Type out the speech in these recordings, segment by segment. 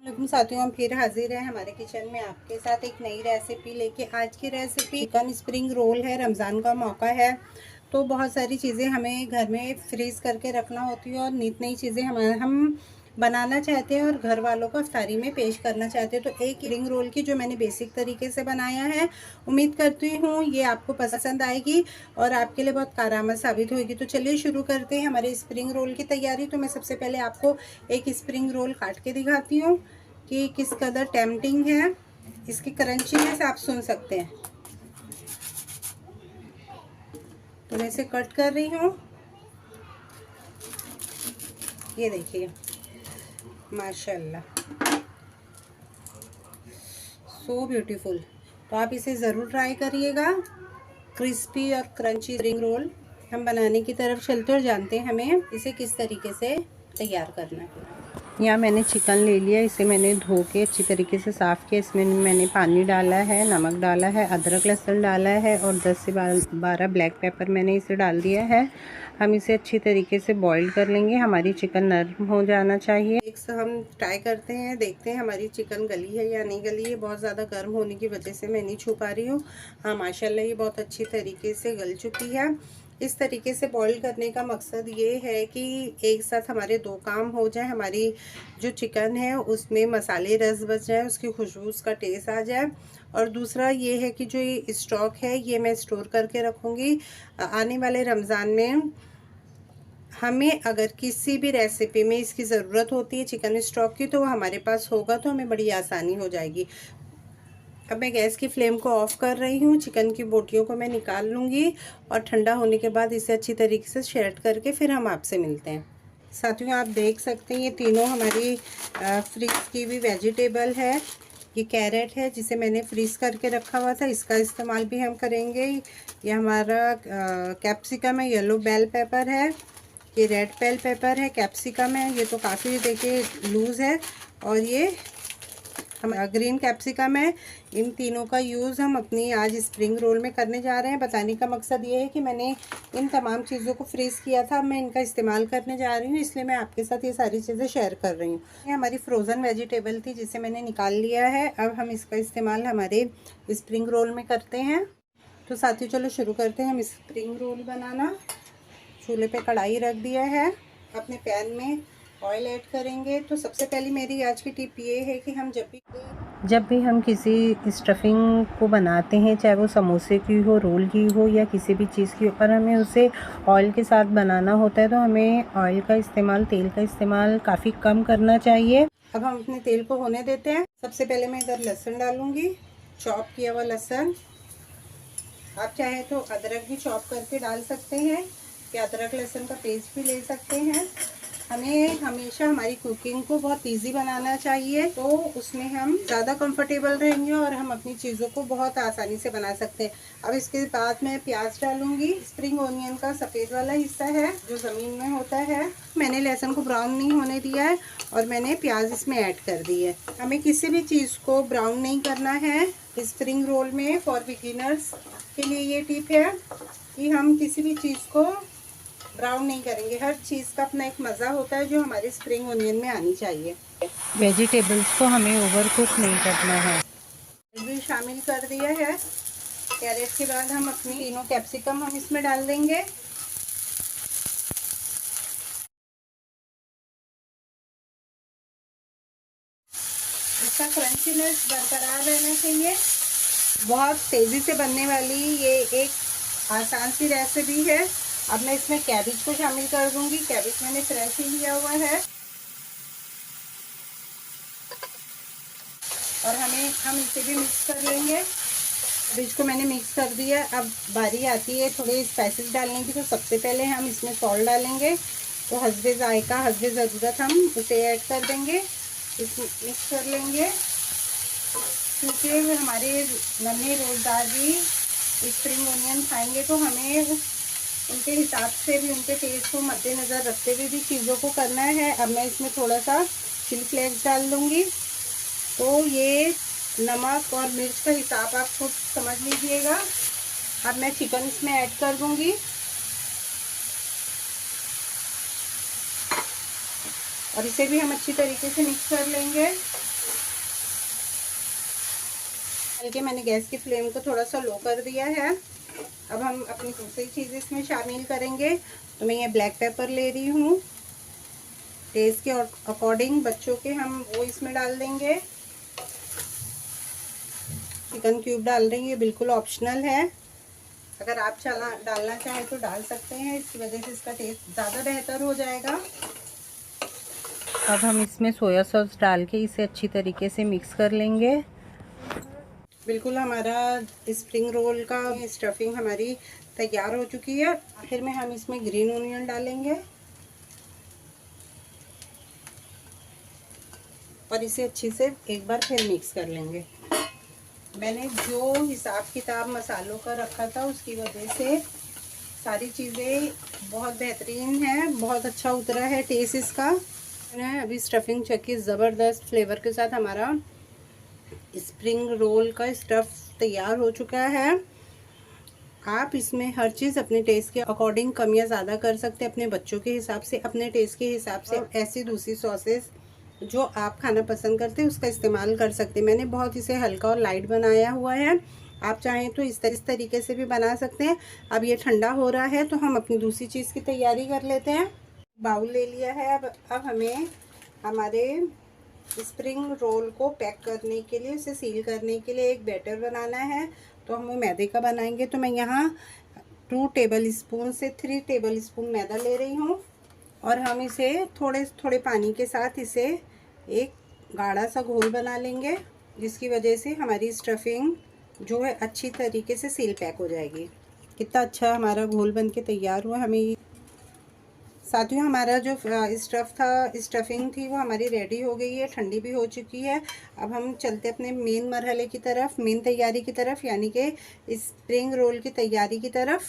लेकिन साथियों, हम फिर हाजिर हैं हमारे किचन में आपके साथ एक नई रेसिपी लेके। आज की रेसिपी चिकन स्प्रिंग रोल है। रमज़ान का मौका है तो बहुत सारी चीज़ें हमें घर में फ्रीज़ करके रखना होती है और नित नई चीज़ें हम बनाना चाहते हैं और घर वालों को इफ्तारी में पेश करना चाहते हैं। तो एक स्प्रिंग रोल की जो मैंने बेसिक तरीके से बनाया है, उम्मीद करती हूँ ये आपको पसंद आएगी और आपके लिए बहुत कारआमद साबित होगी। तो चलिए शुरू करते हैं हमारे स्प्रिंग रोल की तैयारी। तो मैं सबसे पहले आपको एक स्प्रिंग रोल काट के दिखाती हूँ कि किस कदर टेम्पटिंग है। इसकी क्रंचीनेस आप सुन सकते हैं। तो मैं इसे कट कर रही हूँ। ये देखिए, माशाल्लाह, सो ब्यूटीफुल। तो आप इसे ज़रूर ट्राई करिएगा। क्रिस्पी और क्रंची स्प्रिंग रोल हम बनाने की तरफ चलते और जानते हैं हमें इसे किस तरीके से तैयार करना है। यहाँ मैंने चिकन ले लिया, इसे मैंने धो के अच्छी तरीके से साफ़ किया। इसमें मैंने पानी डाला है, नमक डाला है, अदरक लहसुन डाला है और 10 से 12 ब्लैक पेपर मैंने इसे डाल दिया है। हम इसे अच्छी तरीके से बॉईल कर लेंगे। हमारी चिकन नरम हो जाना चाहिए। एक से हम ट्राई करते हैं, देखते हैं हमारी चिकन गली है या नहीं गली है। बहुत ज़्यादा गर्म होने की वजह से मैं नहीं छू पा रही हूँ। हाँ, माशाल्लाह ये बहुत अच्छी तरीके से गल चुकी है। इस तरीके से बॉईल करने का मकसद ये है कि एक साथ हमारे दो काम हो जाए। हमारी जो चिकन है उसमें मसाले रस बच जाए, उसकी खुशबू, उसका टेस्ट आ जाए। और दूसरा ये है कि जो ये स्टॉक है ये मैं स्टोर करके रखूँगी। आने वाले रमज़ान में हमें अगर किसी भी रेसिपी में इसकी ज़रूरत होती है चिकन स्टॉक की, तो वो हमारे पास होगा तो हमें बड़ी आसानी हो जाएगी। अब मैं गैस की फ्लेम को ऑफ़ कर रही हूँ। चिकन की बोटियों को मैं निकाल लूँगी और ठंडा होने के बाद इसे अच्छी तरीके से शेड करके फिर हम आपसे मिलते हैं। साथियों, आप देख सकते हैं ये तीनों हमारी फ्रीज की हुई वेजिटेबल है। ये कैरेट है जिसे मैंने फ्रीज़ करके रखा हुआ था, इसका इस्तेमाल भी हम करेंगे। ये हमारा कैप्सिकम है, येलो बेल पेपर है, ये रेड बेल पेपर है, कैप्सिकम है, ये तो काफ़ी देखिए लूज़ है, और ये हम ग्रीन कैप्सिकम है। इन तीनों का यूज़ हम अपनी आज स्प्रिंग रोल में करने जा रहे हैं। बताने का मकसद ये है कि मैंने इन तमाम चीज़ों को फ्रीज़ किया था, मैं इनका इस्तेमाल करने जा रही हूँ, इसलिए मैं आपके साथ ये सारी चीज़ें शेयर कर रही हूँ। ये हमारी फ्रोज़न वेजिटेबल थी जिसे मैंने निकाल लिया है। अब हम इसका इस्तेमाल हमारे स्प्रिंग रोल में करते हैं। तो साथियों, चलो शुरू करते हैं हम स्प्रिंग रोल बनाना। चूल्हे पे कढ़ाई रख दिया है। अपने पैन में ऑयल ऐड करेंगे। तो सबसे पहली मेरी आज की टिप ये है कि हम जब भी हम किसी स्टफिंग को बनाते हैं, चाहे वो समोसे की हो, रोल की हो या किसी भी चीज़ की हो, और हमें उसे ऑयल के साथ बनाना होता है तो हमें ऑयल का इस्तेमाल, तेल का इस्तेमाल काफ़ी कम करना चाहिए। अब हम अपने तेल को होने देते हैं। सबसे पहले मैं इधर लहसुन डालूँगी, चॉप किया हुआ लहसुन। आप चाहे तो अदरक भी चॉप करके डाल सकते हैं या अदरक लहसुन का पेस्ट भी ले सकते हैं। हमें हमेशा हमारी कुकिंग को बहुत इजी बनाना चाहिए, तो उसमें हम ज़्यादा कंफर्टेबल रहेंगे और हम अपनी चीज़ों को बहुत आसानी से बना सकते हैं। अब इसके बाद मैं प्याज डालूंगी। स्प्रिंग ओनियन का सफ़ेद वाला हिस्सा है जो ज़मीन में होता है। मैंने लहसुन को ब्राउन नहीं होने दिया है और मैंने प्याज इसमें ऐड कर दी है। हमें किसी भी चीज़ को ब्राउन नहीं करना है स्प्रिंग रोल में। फॉर बिगिनर्स के लिए ये टिप है कि हम किसी भी चीज़ को ब्राउन नहीं करेंगे। हर चीज़ का अपना एक मज़ा होता है जो हमारे स्प्रिंग ओनियन में आनी चाहिए। वेजिटेबल्स को हमें ओवर कुक नहीं करना है। भी शामिल कर दिया है। कैरेट के बाद हम अपनी तीनों कैप्सिकम हम इसमें डाल देंगे। इसका क्रंचीनेस बरकरार रहना चाहिए। बहुत तेज़ी से बनने वाली ये एक आसान सी रेसिपी है। अब मैं इसमें कैबेज को शामिल कर दूंगी। कैबेज मैंने फ्रेश ही लिया हुआ है और हम इसे भी मिक्स कर लेंगे। कैबेज को मैंने मिक्स कर दिया। अब बारी आती है थोड़े स्पाइसेस डालने की। तो सबसे पहले हम इसमें सॉल्ट डालेंगे। तो हस्बे जायका, हस्बे ज़रूरत हम उसे ऐड कर देंगे। इसमें मिक्स कर लेंगे क्योंकि हमारे नन्हे रोज़गार भी स्प्रिंग ओनियन खाएंगे तो हमें उनके हिसाब से भी, उनके टेस्ट को मद्देनज़र रखते हुए भी चीज़ों को करना है। अब मैं इसमें थोड़ा सा चिली फ्लेक्स डाल दूँगी। तो ये नमक और मिर्च का हिसाब आप खुद समझ लीजिएगा। अब मैं चिकन इसमें ऐड कर दूँगी और इसे भी हम अच्छी तरीके से मिक्स कर लेंगे। बल्कि मैंने गैस की फ्लेम को थोड़ा सा लो कर दिया है। अब हम अपनी दूसरी चीज़ इसमें शामिल करेंगे। तो मैं ये ब्लैक पेपर ले रही हूँ, टेस्ट के अकॉर्डिंग बच्चों के हम वो इसमें डाल देंगे। चिकन क्यूब डाल रही हूँ, ये बिल्कुल ऑप्शनल है। अगर आप डालना चाहें तो डाल सकते हैं, इसकी वजह से इसका टेस्ट ज़्यादा बेहतर हो जाएगा। अब हम इसमें सोया सॉस डाल के इसे अच्छी तरीके से मिक्स कर लेंगे। बिल्कुल हमारा स्प्रिंग रोल का स्टफिंग हमारी तैयार हो चुकी है। आखिर में हम इसमें ग्रीन ओनियन डालेंगे और इसे अच्छे से एक बार फिर मिक्स कर लेंगे। मैंने जो हिसाब किताब मसालों का रखा था उसकी वजह से सारी चीज़ें बहुत बेहतरीन है, बहुत अच्छा उतरा है टेस्ट इसका। अभी स्टफिंग चेक ज़बरदस्त फ्लेवर के साथ हमारा स्प्रिंग रोल का स्टफ़ तैयार हो चुका है। आप इसमें हर चीज़ अपने टेस्ट के अकॉर्डिंग कम या ज़्यादा कर सकते हैं, अपने बच्चों के हिसाब से, अपने टेस्ट के हिसाब से। ऐसी दूसरी सॉसेस जो आप खाना पसंद करते हैं उसका इस्तेमाल कर सकते हैं। मैंने बहुत इसे हल्का और लाइट बनाया हुआ है, आप चाहें तो इस तरीके से भी बना सकते हैं। अब ये ठंडा हो रहा है तो हम अपनी दूसरी चीज़ की तैयारी कर लेते हैं। बाउल ले लिया है। अब हमें हमारे स्प्रिंग रोल को पैक करने के लिए, उसे सील करने के लिए एक बैटर बनाना है। तो हम वो मैदे का बनाएंगे। तो मैं यहाँ 2 टेबल स्पून से 3 टेबल स्पून मैदा ले रही हूँ और हम इसे थोड़े थोड़े पानी के साथ इसे एक गाढ़ा सा घोल बना लेंगे, जिसकी वजह से हमारी स्टफिंग जो है अच्छी तरीके से सील पैक हो जाएगी। कितना अच्छा हमारा घोल बन के तैयार हुआ। हमें साथियों हमारा जो स्टफिंग थी वो हमारी रेडी हो गई है, ठंडी भी हो चुकी है। अब हम चलते अपने मेन मरहले की तरफ, मेन तैयारी की तरफ, यानी कि स्प्रिंग रोल की तैयारी की तरफ।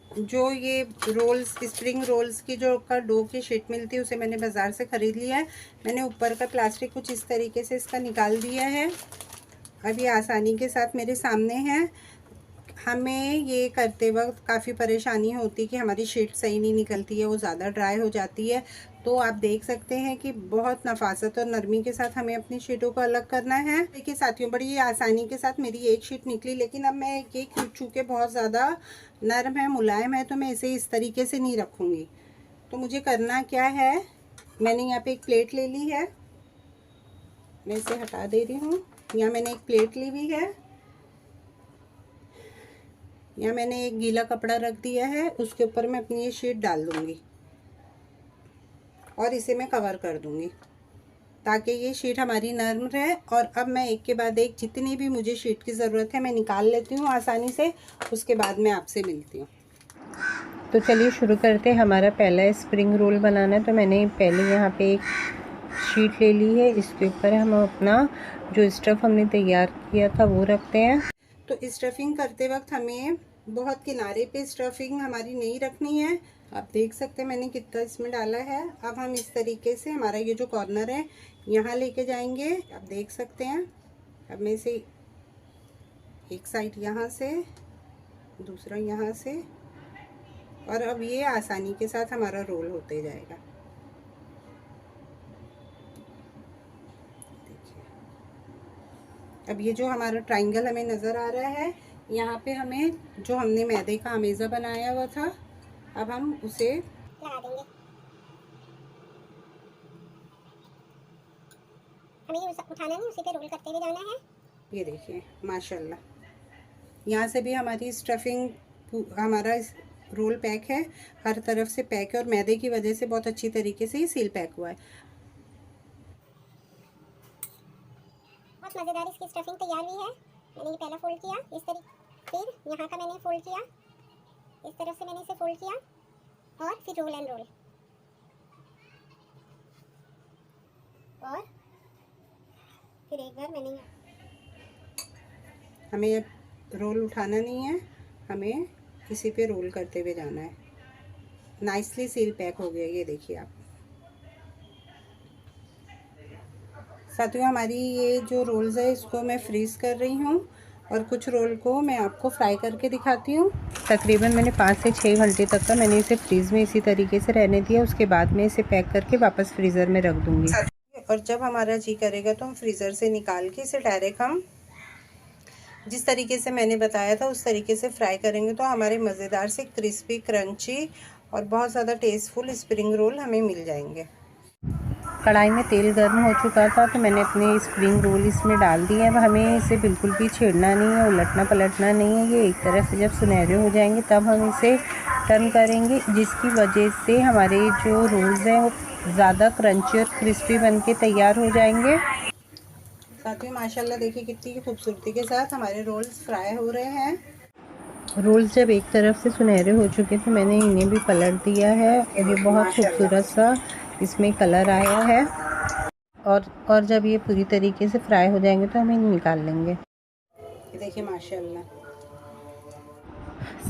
जो ये रोल्स, स्प्रिंग रोल्स की जो का डो की शीट मिलती है उसे मैंने बाज़ार से ख़रीद लिया है। मैंने ऊपर का प्लास्टिक कुछ इस तरीके से इसका निकाल दिया है। अब ये आसानी के साथ मेरे सामने है। हमें ये करते वक्त काफ़ी परेशानी होती है कि हमारी शीट सही नहीं निकलती है, वो ज़्यादा ड्राई हो जाती है। तो आप देख सकते हैं कि बहुत नफासत और नरमी के साथ हमें अपनी शीटों को अलग करना है। देखिए साथियों, बड़ी आसानी के साथ मेरी एक शीट निकली, लेकिन अब मैं ये चूँकि बहुत ज़्यादा नरम है, मुलायम है, तो मैं इसे इस तरीके से नहीं रखूँगी। तो मुझे करना क्या है, मैंने यहाँ पे एक प्लेट ले ली है, मैं इसे हटा दे रही हूँ। यहाँ मैंने एक प्लेट ली हुई है, यहाँ मैंने एक गीला कपड़ा रख दिया है, उसके ऊपर मैं अपनी ये शीट डाल दूँगी और इसे मैं कवर कर दूँगी ताकि ये शीट हमारी नरम रहे। और अब मैं एक के बाद एक जितनी भी मुझे शीट की ज़रूरत है मैं निकाल लेती हूँ आसानी से, उसके बाद मैं आपसे मिलती हूँ। तो चलिए शुरू करते हैं। हमारा पहला स्प्रिंग रोल बनाना है। तो मैंने पहले यहाँ पे एक शीट ले ली है, इसके ऊपर हम अपना जो स्टफ़ हमने तैयार किया था वो रखते हैं। तो स्टफिंग करते वक्त हमें बहुत किनारे पे स्टफिंग हमारी नहीं रखनी है। आप देख सकते हैं मैंने कितना इसमें डाला है। अब हम इस तरीके से हमारा ये जो कॉर्नर है यहाँ लेके जाएंगे, आप देख सकते हैं। अब मैं इसे एक साइड यहाँ से, दूसरा यहाँ से, और अब ये आसानी के साथ हमारा रोल होते जाएगा। अब ये जो हमारा ट्रायंगल हमें नज़र आ रहा है, यहाँ पे हमें जो हमने मैदे का अमेज़ा बनाया हुआ था, अब हम उसे लगा देंगे। हमें ये उठाना नहीं, उसी पे रोल करते हुए जाना है। ये देखिए माशाल्लाह, यहाँ से भी हमारी स्टफिंग, हमारा रोल पैक है, हर तरफ से पैक है और मैदे की वजह से बहुत अच्छी तरीके से ये सील पैक हुआ है। बहुत मज़ेदार इसकी स्टफिंग तैयार हुई है। मैंने ये पहला फोल्ड किया इस तरीके, फिर यहाँ का मैंने फोल्ड किया, इस तरफ से मैंने इसे फोल्ड किया और फिर रोल एंड रोल, और फिर एक बार मैंने, हमें रोल उठाना नहीं है, हमें इसी पे रोल करते हुए जाना है। नाइसली सील पैक हो गया, ये देखिए आप साथियों। हमारी ये जो रोल्स है इसको मैं फ्रीज़ कर रही हूँ और कुछ रोल को मैं आपको फ्राई करके दिखाती हूँ। तकरीबन मैंने 5 से 6 घंटे तक का मैंने इसे फ्रीज़ में इसी तरीके से रहने दिया। उसके बाद में इसे पैक करके वापस फ्रीज़र में रख दूँगी और जब हमारा जी करेगा तो हम फ्रीज़र से निकाल के इसे डायरेक्ट हम जिस तरीके से मैंने बताया था उस तरीके से फ्राई करेंगे तो हमारे मज़ेदार से क्रिस्पी, क्रंची और बहुत ज़्यादा टेस्टफुल स्प्रिंग रोल हमें मिल जाएंगे। कढ़ाई में तेल गर्म हो चुका था तो मैंने अपने स्प्रिंग रोल इसमें डाल दिए। अब हमें इसे बिल्कुल भी छेड़ना नहीं है, उलटना पलटना नहीं है। ये एक तरफ से जब सुनहरे हो जाएंगे तब हम इसे टर्न करेंगे, जिसकी वजह से हमारे जो रोल्स हैं वो ज़्यादा क्रंची और क्रिस्पी बन के तैयार हो जाएंगे। साथ ही माशाल्लाह देखिए कितनी खूबसूरती के साथ हमारे रोल्स फ्राई हो रहे हैं। रोल्स जब एक तरफ से सुनहरे हो चुके तो मैंने इन्हें भी पलट दिया है। ये बहुत खूबसूरत सा इसमें कलर आया है और जब ये पूरी तरीके से फ्राई हो जाएंगे तो हम इन्हें निकाल लेंगे। ये देखिए माशाल्लाह।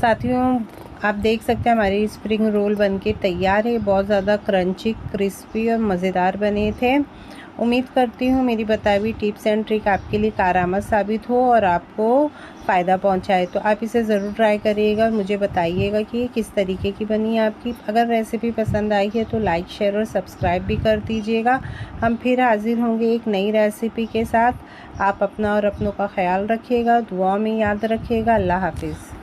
साथियों आप देख सकते हैं हमारे स्प्रिंग रोल बनके तैयार है। बहुत ज़्यादा क्रंची, क्रिस्पी और मज़ेदार बने थे। उम्मीद करती हूँ मेरी बताई हुई टिप्स एंड ट्रिक आपके लिए कारआमद साबित हो और आपको फ़ायदा पहुँचाए। तो आप इसे ज़रूर ट्राई करिएगा और मुझे बताइएगा कि किस तरीके की बनी है आपकी। अगर रेसिपी पसंद आई है तो लाइक, शेयर और सब्सक्राइब भी कर दीजिएगा। हम फिर हाज़िर होंगे एक नई रेसिपी के साथ। आप अपना और अपनों का ख्याल रखिएगा, दुआ में याद रखिएगा। अल्लाह हाफिज़।